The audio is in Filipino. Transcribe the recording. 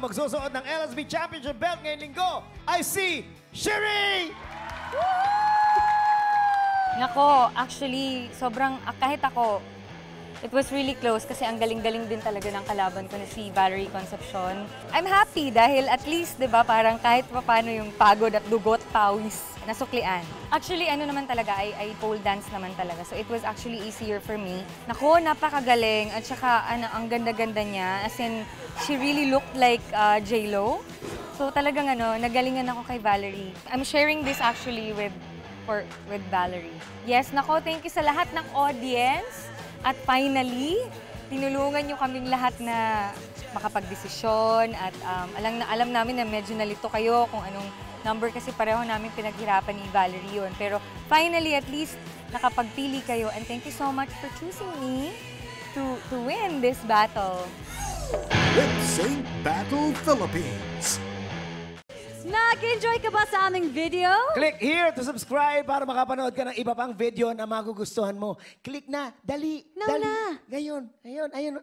ang magsusuot ng LSB Championship belt ngayong linggo ay si Sherry! Nako, actually, sobrang, kahit ako, it was really close kasi ang galing-galing din talaga ng kalaban ko na si Valerie Concepcion. I'm happy dahil at least, di ba, parang kahit pa paano yung pagod at dugot, pawis, nasuklian. Actually, ano naman talaga, I pole dance naman talaga. So it was actually easier for me. Nako, napakagaling at saka ang ganda-ganda niya. As in, she really looked like J-Lo. So talagang nagalingan ako kay Valerie. I'm sharing this actually with Valerie. Yes, nako, thank you sa lahat ng audience. At finally, tinulungan niyo kaming lahat na makapagdesisyon at alam namin na medyo nalito kayo kung anong number kasi pareho namin pinaghirapan ni Valerie yun. Pero finally, at least, nakapagpili kayo. And thank you so much for choosing me to win this battle. Lip Sync Battle Philippines. Nag-enjoy ka ba sa aming video? Click here to subscribe para makapanood ka ng iba pang video na magugustuhan mo. Click na, dali, Now dali. na. Ngayon, ayun.